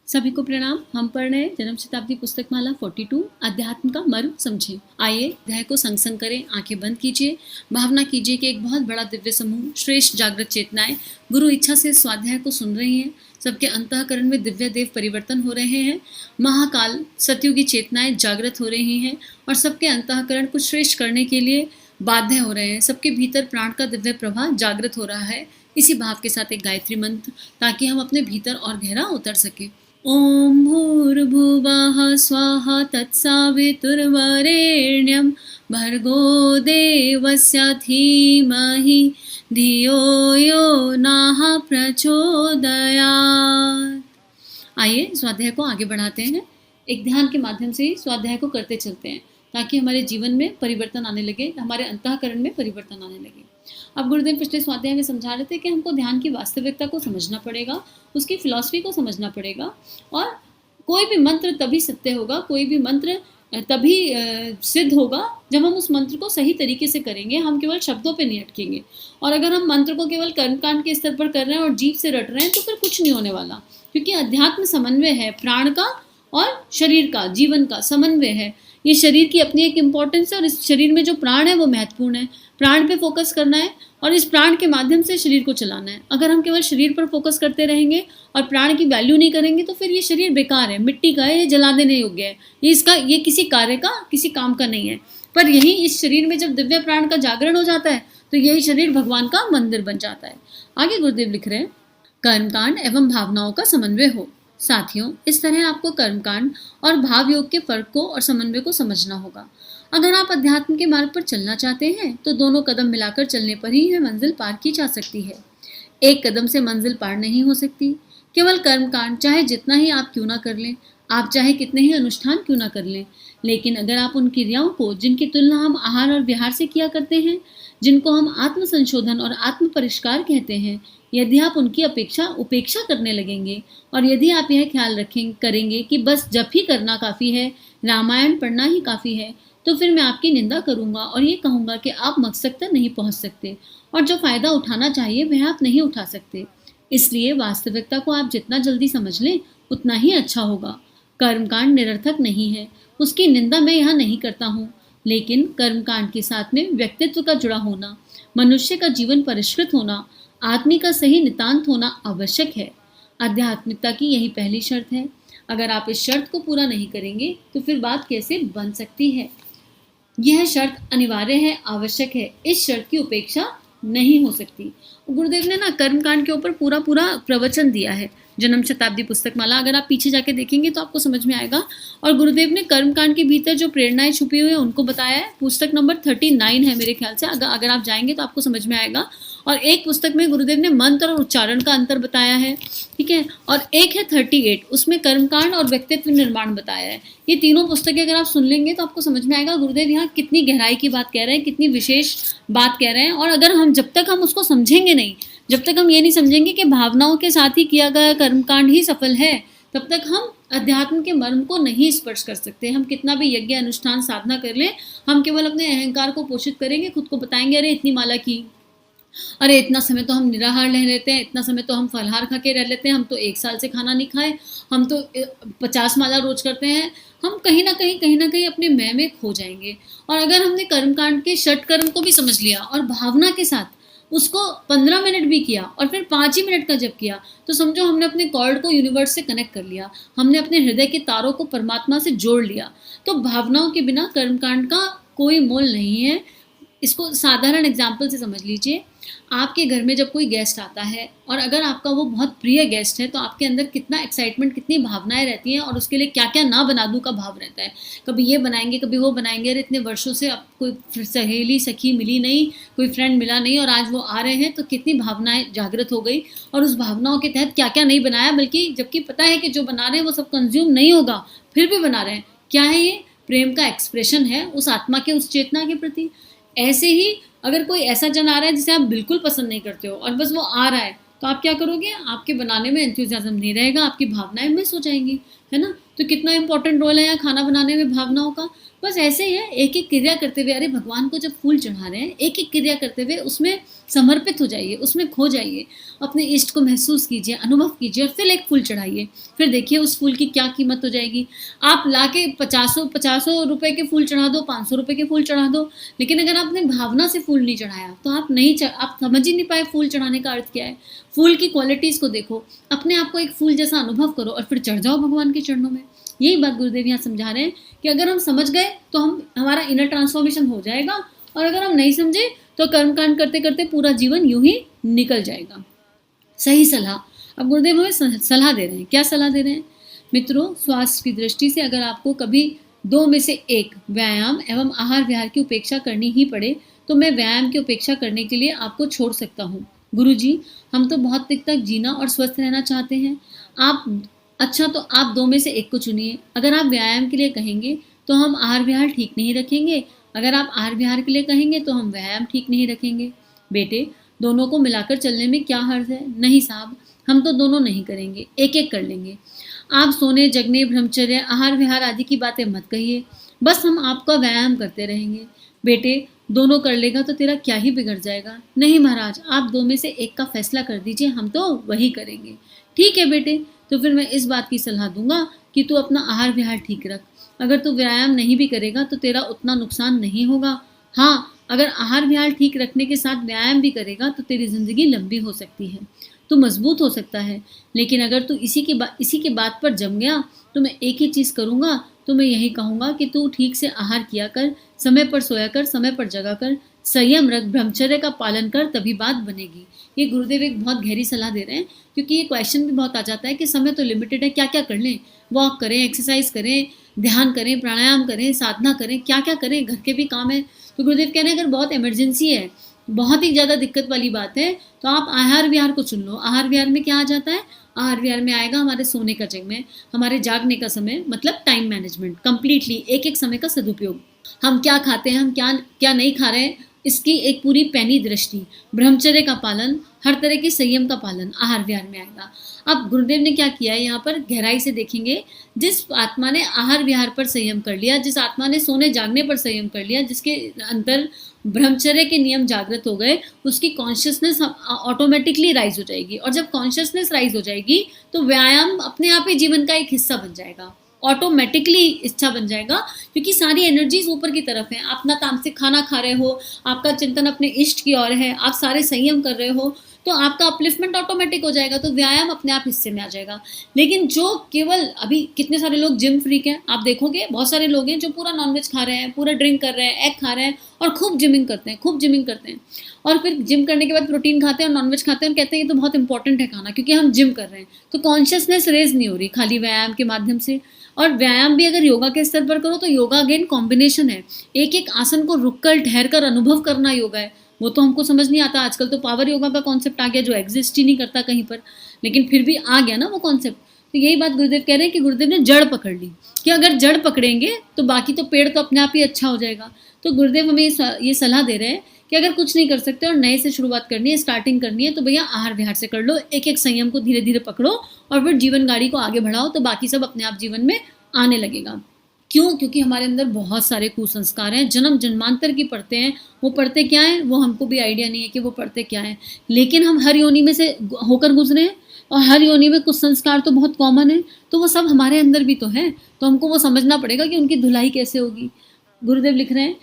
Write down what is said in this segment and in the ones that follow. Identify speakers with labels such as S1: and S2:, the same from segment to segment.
S1: सभी को प्रणाम। हम पढ़ रहे हैं जन्म शताब्दी पुस्तक माला 42 अध्यात्म का मर्म समझें। आइए अध्याय को संग संग करें, आंखें बंद कीजिए, भावना कीजिए कि एक बहुत बड़ा दिव्य समूह श्रेष्ठ जागृत चेतनाएं गुरु इच्छा से स्वाध्याय को सुन रही हैं। सबके अंतःकरण में दिव्य देव परिवर्तन हो रहे हैं। महाकाल सत्युगी चेतनाएं जागृत हो रही हैं और सबके अंतःकरण कुछ श्रेष्ठ करने के लिए बाध्य हो रहे हैं। सबके भीतर प्राण का दिव्य प्रवाह जागृत हो रहा है। इसी भाव के साथ एक गायत्री मंत्र, ताकि हम अपने भीतर और गहरा उतर सके। ओम भूर्भुवः स्वाहा तत्सवितुर्वरेण्यं भर्गो देवस्य धीमहि धियो यो नः प्रचोदयात्। आइए स्वाध्याय को आगे बढ़ाते हैं। एक ध्यान के माध्यम से स्वाध्याय को करते चलते हैं, ताकि हमारे जीवन में परिवर्तन आने लगे, हमारे अंतःकरण में परिवर्तन आने लगे। अब गुरुदेव पिछले स्वाध्याय में समझा रहे थे कि हमको ध्यान की वास्तविकता को समझना पड़ेगा, उसकी फिलॉसफी को समझना पड़ेगा। और कोई भी मंत्र तभी सत्य होगा, कोई भी मंत्र तभी सिद्ध होगा जब हम उस मंत्र को सही तरीके से करेंगे। हम केवल शब्दों पे नहीं अटकेंगे। और अगर हम मंत्र को केवल कर्मकांड के स्तर पर कर रहे हैं और जीभ से रट रहे हैं तो फिर कुछ नहीं होने वाला, क्योंकि अध्यात्म समन्वय है, प्राण का और शरीर का, जीवन का समन्वय है। ये शरीर की अपनी एक इम्पोर्टेंस है और इस शरीर में जो प्राण है वो महत्वपूर्ण है। प्राण पे फोकस करना है और इस प्राण के माध्यम से शरीर को चलाना है। अगर हम केवल शरीर पर फोकस करते रहेंगे और प्राण की वैल्यू नहीं करेंगे तो फिर ये शरीर बेकार है, मिट्टी का है, ये जला देने योग्य है, ये किसी कार्य का, किसी काम का नहीं है। पर यही इस शरीर में जब दिव्य प्राण का जागरण हो जाता है तो यही शरीर भगवान का मंदिर बन जाता है। आगे गुरुदेव लिख रहे हैं, कर्मकांड एवं भावनाओं का समन्वय हो। साथियों, इस तरह आपको कर्मकांड और भाव योग के फर्क को और समन्वय को समझना होगा। अगर आप अध्यात्म के मार्ग पर चलना चाहते हैं तो दोनों कदम मिलाकर चलने पर ही यह मंजिल पार की जा सकती है। एक कदम से मंजिल पार नहीं हो सकती। केवल कर्मकांड चाहे जितना ही आप क्यों ना कर लें, आप चाहे कितने ही अनुष्ठान क्यों ना कर लें, लेकिन अगर आप उन क्रियाओं को जिनकी तुलना हम आहार और विहार से किया करते हैं, जिनको हम आत्म संशोधन और आत्म परिष्कार कहते हैं, यदि आप उनकी उपेक्षा करने लगेंगे और यदि आप यह ख्याल करेंगे कि बस जप ही करना काफ़ी है, रामायण पढ़ना ही काफ़ी है, तो फिर मैं आपकी निंदा करूंगा और ये कहूंगा कि आप मकसद तक नहीं पहुंच सकते और जो फ़ायदा उठाना चाहिए वह आप नहीं उठा सकते। इसलिए वास्तविकता को आप जितना जल्दी समझ लें उतना ही अच्छा होगा। कर्मकांड निरर्थक नहीं है, उसकी निंदा मैं यहाँ नहीं करता हूँ, लेकिन कर्मकांड के साथ में व्यक्तित्व का जुड़ा होना, मनुष्य का जीवन परिष्कृत होना, आदमी का सही नितांत होना आवश्यक है। आध्यात्मिकता की यही पहली शर्त है। अगर आप इस शर्त को पूरा नहीं करेंगे तो फिर बात कैसे बन सकती है। यह शर्त अनिवार्य है, आवश्यक है। इस शर्त की उपेक्षा नहीं हो सकती। गुरुदेव ने ना कर्मकांड के ऊपर पूरा प्रवचन दिया है जन्म शताब्दी पुस्तक माला। अगर आप पीछे जाके देखेंगे तो आपको समझ में आएगा। और गुरुदेव ने कर्मकांड के भीतर जो प्रेरणाएं छुपी हुई है उनको बताया है। पुस्तक नंबर 39 है मेरे ख्याल से। अगर आप जाएंगे तो आपको समझ में आएगा। और एक पुस्तक में गुरुदेव ने मंत्र और उच्चारण का अंतर बताया है, ठीक है। और एक है 38, उसमें कर्मकांड और व्यक्तित्व निर्माण बताया है। ये तीनों पुस्तकें अगर आप सुन लेंगे तो आपको समझ में आएगा गुरुदेव यहाँ कितनी गहराई की बात कह रहे हैं, कितनी विशेष बात कह रहे हैं। और अगर हम जब तक हम उसको समझेंगे नहीं, जब तक हम ये नहीं समझेंगे कि भावनाओं के साथ ही किया गया कर्मकांड ही सफल है, तब तक हम अध्यात्म के मर्म को नहीं स्पर्श कर सकते। हम कितना भी यज्ञ अनुष्ठान साधना कर लें, हम केवल अपने अहंकार को पोषित करेंगे, खुद को बताएंगे अरे इतनी माला की, अरे इतना समय तो हम निराहार रह लेते हैं, इतना समय तो हम फलहार खा के रह लेते हैं, हम तो 1 साल से खाना नहीं खाए, हम तो 50 माला रोज करते हैं। हम कहीं ना कहीं अपने मैं में खो जाएंगे। और अगर हमने कर्मकांड के षट कर्म को भी समझ लिया और भावना के साथ उसको 15 मिनट भी किया और फिर 5 ही मिनट का जप किया, तो समझो हमने अपने कॉर्ड को यूनिवर्स से कनेक्ट कर लिया, हमने अपने हृदय के तारों को परमात्मा से जोड़ लिया। तो भावनाओं के बिना कर्मकांड का कोई मोल नहीं है। इसको साधारण एग्जाम्पल से समझ लीजिए। आपके घर में जब कोई गेस्ट आता है और अगर आपका वो बहुत प्रिय गेस्ट है तो आपके अंदर कितना एक्साइटमेंट, कितनी भावनाएं रहती हैं और उसके लिए क्या क्या ना बना दूं का भाव रहता है। कभी ये बनाएंगे, कभी वो बनाएंगे, अरे इतने वर्षों से अब कोई सहेली सखी मिली नहीं, कोई फ्रेंड मिला नहीं और आज वो आ रहे हैं तो कितनी भावनाएं जागृत हो गई। और उस भावनाओं के तहत क्या क्या नहीं बनाया, बल्कि जबकि पता है कि जो बना रहे हैं वो सब कंज्यूम नहीं होगा, फिर भी बना रहे हैं। क्या है ये? प्रेम का एक्सप्रेशन है उस आत्मा के, उस चेतना के प्रति। ऐसे ही अगर कोई ऐसा जन आ रहा है जिसे आप बिल्कुल पसंद नहीं करते हो और बस वो आ रहा है, तो आप क्या करोगे? आपके बनाने में एंथुसियाज्म नहीं रहेगा, आपकी भावनाएं मिस हो जाएंगी, है ना। तो कितना इंपॉर्टेंट रोल है यहाँ खाना बनाने में भावनाओं का। बस ऐसे ही है, एक एक क्रिया करते हुए, अरे भगवान को जब फूल चढ़ा रहे हैं, एक एक क्रिया करते हुए उसमें समर्पित हो जाइए, उसमें खो जाइए, अपने इष्ट को महसूस कीजिए, अनुभव कीजिए और फिर एक फूल चढ़ाइए। फिर देखिए उस फूल की क्या कीमत हो जाएगी। आप लाके 50 रुपए के फूल चढ़ा दो, 500 रुपए के फूल चढ़ा दो, लेकिन अगर आपने भावना से फूल नहीं चढ़ाया तो आप समझ ही नहीं पाए फूल चढ़ाने का अर्थ क्या है। फूल की क्वालिटीज़ को देखो, अपने आप को एक फूल जैसा अनुभव करो और फिर चढ़ जाओ भगवान के चरणों में। यही बात गुरुदेव यहाँ समझा रहे हैं कि अगर हम समझ गए तो हमारा इनर ट्रांसफॉर्मेशन हो जाएगा, और अगर हम नहीं समझे तो कर्मकांड करते करते पूरा जीवन यूं ही निकल जाएगा। सही सलाह। अब गुरुदेव हमें सलाह दे रहे हैं। क्या सलाह दे रहे हैं? मित्रों, स्वास्थ्य की दृष्टि से अगर आपको कभी दो में से एक, व्यायाम एवं आहार विहार की उपेक्षा करनी ही पड़े, तो मैं व्यायाम की उपेक्षा करने के लिए आपको छोड़ सकता हूँ। गुरुजी, हम तो बहुत दिन तक जीना और स्वस्थ रहना चाहते हैं। तो आप दो में से एक को चुनिए। अगर आप व्यायाम के लिए कहेंगे तो हम आहार विहार ठीक नहीं रखेंगे, अगर आप आहार विहार के लिए कहेंगे तो हम व्यायाम ठीक नहीं रखेंगे। बेटे, दोनों को मिलाकर चलने में क्या हर्ज है? नहीं साहब, हम तो दोनों नहीं करेंगे, एक एक कर लेंगे। आप सोने जगने, ब्रह्मचर्य, आहार विहार आदि की बातें मत कहिए, बस हम आपका व्यायाम करते रहेंगे। बेटे, दोनों कर लेगा तो तेरा क्या ही बिगड़ जाएगा? नहीं महाराज, आप दो में से एक का फैसला कर दीजिए, हम तो वही करेंगे। ठीक है बेटे, तो फिर मैं इस बात की सलाह दूंगा कि तू अपना आहार विहार ठीक रख। अगर तू व्यायाम नहीं भी करेगा तो तेरा उतना नुकसान नहीं होगा। हाँ, अगर आहार विहार ठीक रखने के साथ व्यायाम भी करेगा तो तेरी ज़िंदगी लंबी हो सकती है, तू मजबूत हो सकता है। लेकिन अगर तू इसी के बात पर जम गया तो मैं एक ही चीज़ करूँगा, तो मैं यही कहूँगा कि तू ठीक से आहार किया कर, समय पर सोया कर, समय पर जगा कर, संयम रख, ब्रह्मचर्य का पालन कर, तभी बात बनेगी। ये गुरुदेव एक बहुत गहरी सलाह दे रहे हैं, क्योंकि ये क्वेश्चन भी बहुत आ जाता है कि समय तो लिमिटेड है, क्या क्या कर लें? वॉक करें, एक्सरसाइज करें, ध्यान करें, प्राणायाम करें, साधना करें, क्या क्या करें, घर के भी काम है। तो गुरुदेव कह रहे हैं अगर बहुत इमरजेंसी है, बहुत ही ज़्यादा दिक्कत वाली बात है, तो आप आहार विहार को चुन लो। आहार विहार में क्या आ जाता है? आहार विहार में आएगा हमारे सोने का समय, हमारे जागने का समय, मतलब टाइम मैनेजमेंट, कंप्लीटली एक एक समय का सदुपयोग। हम क्या खाते हैं, हम क्या क्या नहीं खा रहे हैं, इसकी एक पूरी पैनी दृष्टि, ब्रह्मचर्य का पालन, हर तरह के संयम का पालन आहार विहार में आएगा। अब गुरुदेव ने क्या किया है यहाँ पर गहराई से देखेंगे। जिस आत्मा ने आहार विहार पर संयम कर लिया, जिस आत्मा ने सोने जागने पर संयम कर लिया, जिसके अंदर ब्रह्मचर्य के नियम जागृत हो गए, उसकी कॉन्शियसनेस ऑटोमेटिकली राइज हो जाएगी। और जब कॉन्शियसनेस राइज हो जाएगी तो व्यायाम अपने आप ही जीवन का एक हिस्सा बन जाएगा, ऑटोमेटिकली इच्छा बन जाएगा, क्योंकि सारी एनर्जीज ऊपर की तरफ है। आप ना तामसिक खाना खा रहे हो, आपका चिंतन अपने इष्ट की ओर है, आप सारे संयम कर रहे हो, तो आपका अपलिफ्टमेंट ऑटोमेटिक हो जाएगा, तो व्यायाम अपने आप हिस्से में आ जाएगा। लेकिन जो केवल अभी कितने सारे लोग जिम फ्रीक हैं, आप देखोगे बहुत सारे लोग हैं जो पूरा नॉनवेज खा रहे हैं, पूरा ड्रिंक कर रहे हैं, एग खा रहे हैं और खूब जिमिंग करते हैं, और फिर जिम करने के बाद प्रोटीन खाते हैं और नॉनवेज खाते हैं और कहते हैं ये तो बहुत इंपॉर्टेंट है खाना क्योंकि हम जिम कर रहे हैं। तो कॉन्शियसनेस रेज नहीं हो रही खाली व्यायाम के माध्यम से। और व्यायाम भी अगर योगा के स्तर पर करो तो योगा अगेन कॉम्बिनेशन है, एक एक आसन को रुककर ठहर कर अनुभव करना योगा है। वो तो हमको समझ नहीं आता, आजकल तो पावर योगा का कॉन्सेप्ट आ गया जो एग्जिस्ट ही नहीं करता कहीं पर, लेकिन फिर भी आ गया ना वो कॉन्सेप्ट। तो यही बात गुरुदेव कह रहे हैं कि गुरुदेव ने जड़ पकड़ ली कि अगर जड़ पकड़ेंगे तो बाकी तो पेड़ तो अपने आप ही अच्छा हो जाएगा। तो गुरुदेव हमें ये सलाह दे रहे हैं कि अगर कुछ नहीं कर सकते और नए से शुरुआत करनी है, स्टार्टिंग करनी है, तो भैया आहार विहार से कर लो, एक एक संयम को धीरे धीरे पकड़ो और फिर जीवन गाड़ी को आगे बढ़ाओ, तो बाकी सब अपने आप जीवन में आने लगेगा। क्यों? क्योंकि हमारे अंदर बहुत सारे कुसंस्कार हैं, जन्म जन्मांतर की पढ़ते हैं। वो पढ़ते क्या हैं वो हमको भी आइडिया नहीं है कि वो पढ़ते क्या हैं, लेकिन हम हर योनि में से होकर गुजरे हैं और हर योनि में कुछ संस्कार तो बहुत कॉमन है, तो वो सब हमारे अंदर भी तो है, तो हमको वो समझना पड़ेगा कि उनकी धुलाई कैसे होगी। गुरुदेव लिख रहे हैं,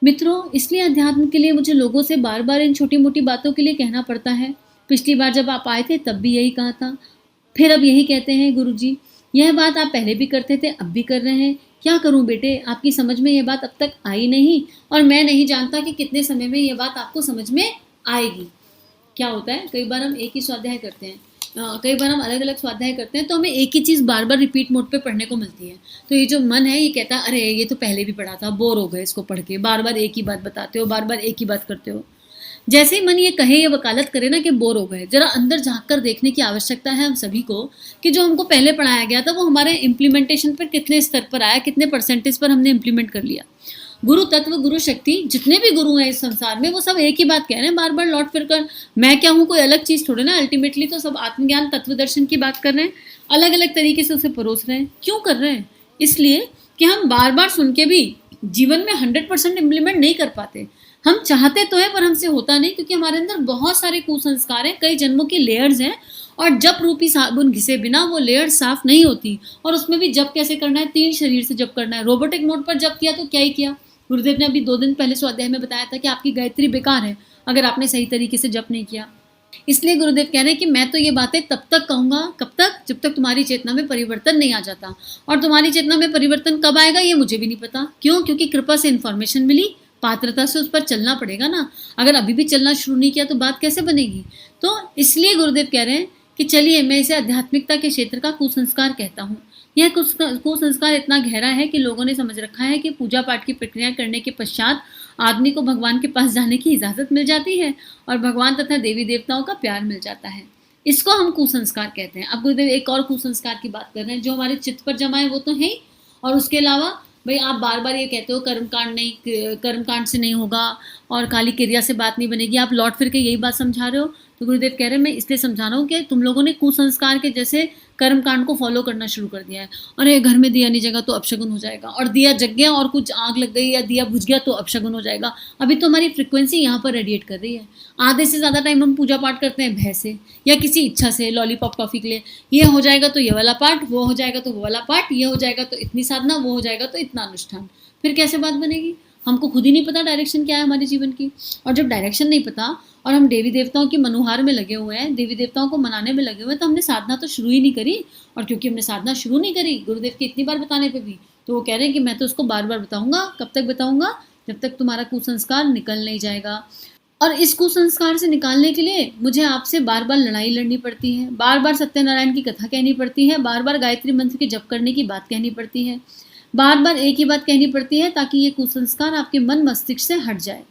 S1: मित्रों, इसलिए अध्यात्म के लिए मुझे लोगों से बार बार इन छोटी मोटी बातों के लिए कहना पड़ता है। पिछली बार जब आप आए थे तब भी यही कहा था, फिर अब यही कहते हैं गुरुजी। यह बात आप पहले भी करते थे, अब भी कर रहे हैं। क्या करूं बेटे, आपकी समझ में ये बात अब तक आई नहीं और मैं नहीं जानता कि कितने समय में ये बात आपको समझ में आएगी। क्या होता है, कई बार हम एक ही स्वाध्याय करते हैं, कई बार हम अलग अलग स्वाध्याय करते हैं, तो हमें एक ही चीज़ बार बार रिपीट मोड पे पढ़ने को मिलती है। तो ये जो मन है ये कहता है अरे ये तो पहले भी पढ़ा था, बोर हो गए इसको पढ़ के, बार बार एक ही बात बताते हो, बार बार एक ही बात करते हो। जैसे ही मन ये कहे, ये वकालत करे ना कि बोर हो गए, जरा अंदर झांक कर देखने की आवश्यकता है हम सभी को कि जो हमको पहले पढ़ाया गया था वो हमारे इम्प्लीमेंटेशन पर कितने स्तर पर आया, कितने परसेंटेज पर हमने इम्प्लीमेंट कर लिया। गुरु तत्व, गुरु शक्ति, जितने भी गुरु हैं इस संसार में वो सब एक ही बात कह रहे हैं बार बार लौट फिर कर। मैं क्या हूँ, कोई अलग चीज़ थोड़ी ना, अल्टीमेटली तो सब आत्मज्ञान तत्व दर्शन की बात कर रहे हैं, अलग अलग तरीके से उसे परोस रहे हैं। क्यों कर रहे हैं? इसलिए कि हम बार बार सुन के भी जीवन में 100% इम्प्लीमेंट नहीं कर पाते। हम चाहते तो है पर हमसे होता नहीं, क्योंकि हमारे अंदर बहुत सारे कुसंस्कार हैं, कई जन्मों की लेयर्स हैं, और जप रूपी साबुन घिसे बिना वो लेयर साफ नहीं होती। और उसमें भी जप कैसे करना है, 3 शरीर से जप करना है। रोबोटिक मोड पर जप किया तो क्या ही किया। गुरुदेव ने अभी 2 दिन पहले स्वाध्याय में बताया था कि आपकी गायत्री बेकार है अगर आपने सही तरीके से जप नहीं किया। इसलिए गुरुदेव कह रहे हैं कि मैं तो ये बातें तब तक कहूँगा, कब तक, जब तक तुम्हारी चेतना में परिवर्तन नहीं आ जाता। और तुम्हारी चेतना में परिवर्तन कब आएगा ये मुझे भी नहीं पता। क्यों? क्योंकि कृपा से इन्फॉर्मेशन मिली, पात्रता से उस पर चलना पड़ेगा ना। अगर अभी भी चलना शुरू नहीं किया तो बात कैसे बनेगी। तो इसलिए गुरुदेव कह रहे हैं कि चलिए, मैं इसे आध्यात्मिकता के क्षेत्र का कुसंस्कार कहता हूँ। यह कुसंस्कार इतना गहरा है कि लोगों ने समझ रखा है कि पूजा पाठ की प्रक्रिया करने के पश्चात आदमी को भगवान के पास जाने की इजाज़त मिल जाती है और भगवान तथा देवी देवताओं का प्यार मिल जाता है। इसको हम कुसंस्कार कहते हैं। अब गुरुदेव एक और कुसंस्कार की बात कर रहे हैं जो हमारे चित्त पर जमा है, वो तो है ही। और उसके अलावा भाई आप बार बार ये कहते हो कर्मकांड से नहीं होगा और काली क्रिया से बात नहीं बनेगी, आप लौट फिर के यही बात समझा रहे हो। तो गुरुदेव कह रहे हैं मैं इसलिए समझा रहा हूँ कि तुम लोगों ने कुसंस्कार के जैसे कर्मकांड को फॉलो करना शुरू कर दिया है। और ये घर में दिया नहीं जगा तो अपशगुन हो जाएगा, और दिया जग गया और कुछ आग लग गई या दिया बुझ गया तो अपशगुन हो जाएगा। अभी तो हमारी फ्रिक्वेंसी यहाँ पर रेडिएट कर रही है। आधे से ज़्यादा टाइम हम पूजा पाठ करते हैं भय से या किसी इच्छा से, लॉलीपॉप टॉफी के लिए। ये हो जाएगा तो ये वाला पाठ, वो हो जाएगा तो वो वाला पाठ, ये हो जाएगा तो इतनी साधना, वो हो जाएगा तो इतना अनुष्ठान। फिर कैसे बात बनेगी? हमको खुद ही नहीं पता डायरेक्शन क्या है हमारे जीवन की। और जब डायरेक्शन नहीं पता और हम देवी देवताओं की मनुहार में लगे हुए हैं, देवी देवताओं को मनाने में लगे हुए हैं, तो हमने साधना तो शुरू ही नहीं करी। और क्योंकि हमने साधना शुरू नहीं करी गुरुदेव के इतनी बार बताने पे भी, तो वो कह रहे हैं कि मैं तो उसको बार बार बताऊंगा। कब तक बताऊंगा? जब तक तुम्हारा कुसंस्कार निकल नहीं जाएगा। और इस कुसंस्कार से निकालने के लिए मुझे आपसे बार बार लड़ाई लड़नी पड़ती है, बार बार सत्यनारायण की कथा कहनी पड़ती है, बार बार गायत्री मंत्र के जप करने की बात कहनी पड़ती है, बार बार एक ही बात कहनी पड़ती है, ताकि ये कुसंस्कार आपके मन मस्तिष्क से हट जाए।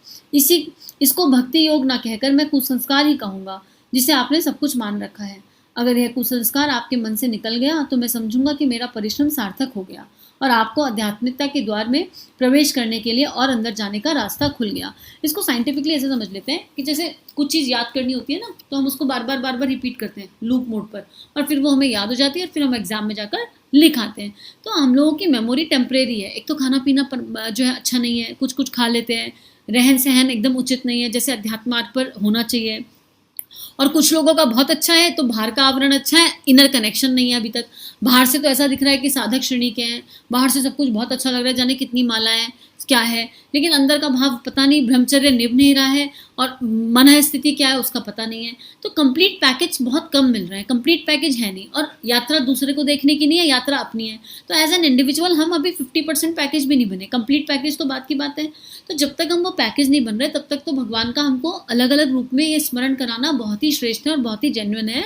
S1: इसको भक्ति योग ना कहकर मैं कुसंस्कार ही कहूँगा, जिसे आपने सब कुछ मान रखा है। अगर यह कुसंस्कार आपके मन से निकल गया तो मैं समझूंगा कि मेरा परिश्रम सार्थक हो गया और आपको आध्यात्मिकता के द्वार में प्रवेश करने के लिए और अंदर जाने का रास्ता खुल गया। इसको साइंटिफिकली ऐसे समझ लेते हैं कि जैसे कुछ चीज़ याद करनी होती है ना, तो हम उसको बार बार रिपीट करते हैं लूप मोड पर, और फिर वो हमें याद हो जाती है और फिर हम एग्जाम में जाकर लिख आते हैं। तो हम लोगों की मेमोरी टेम्परेरी है। एक तो खाना पीना जो है अच्छा नहीं है, कुछ कुछ खा लेते हैं, रहन सहन एकदम उचित नहीं है जैसे अध्यात्म मार्ग पर होना चाहिए। और कुछ लोगों का बहुत अच्छा है तो बाहर का आवरण अच्छा है, इनर कनेक्शन नहीं है अभी तक। बाहर से तो ऐसा दिख रहा है कि साधक श्रेणी के हैं, बाहर से सब कुछ बहुत अच्छा लग रहा है, जाने कितनी मालाएं क्या है, लेकिन अंदर का भाव पता नहीं, ब्रह्मचर्य निभ नहीं रहा है और मन स्थिति क्या है उसका पता नहीं है। तो कंप्लीट पैकेज बहुत कम मिल रहा है, कंप्लीट पैकेज है नहीं। और यात्रा दूसरे को देखने की नहीं है, यात्रा अपनी है। तो एज एन इंडिविजुअल हम अभी 50% पैकेज भी नहीं बने। कंप्लीट पैकेज तो बात की बात है। तो जब तक हम वो पैकेज नहीं बन रहे तब तक तो भगवान का हमको अलग अलग रूप में ये स्मरण कराना बहुत ही श्रेष्ठ है और बहुत ही जेन्युइन है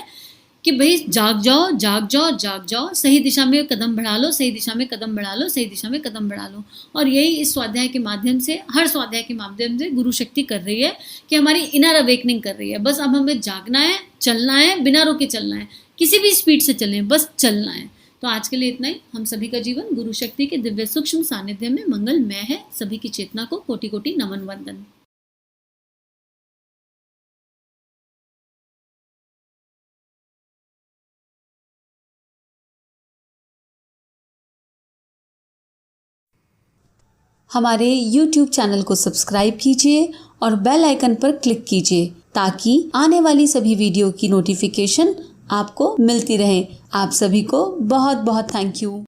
S1: कि भाई जाग जाओ जाग जाओ जाग जाओ, सही दिशा में कदम बढ़ा लो, सही दिशा में कदम बढ़ा लो, सही दिशा में कदम बढ़ा लो। और यही इस स्वाध्याय के माध्यम से, हर स्वाध्याय के माध्यम से गुरु शक्ति कर रही है कि हमारी इनर अवेकनिंग कर रही है। बस अब हमें जागना है, चलना है, बिना रुके चलना है, किसी भी स्पीड से चलें, बस चलना है। तो आज के लिए इतना ही। हम सभी का जीवन गुरु शक्ति के दिव्य सूक्ष्म सानिध्य में मंगलमय है। सभी की चेतना को कोटि कोटि नमन वंदन।
S2: हमारे YouTube चैनल को सब्सक्राइब कीजिए और बेल आइकन पर क्लिक कीजिए ताकि आने वाली सभी वीडियो की नोटिफिकेशन आपको मिलती रहे। आप सभी को बहुत बहुत थैंक यू।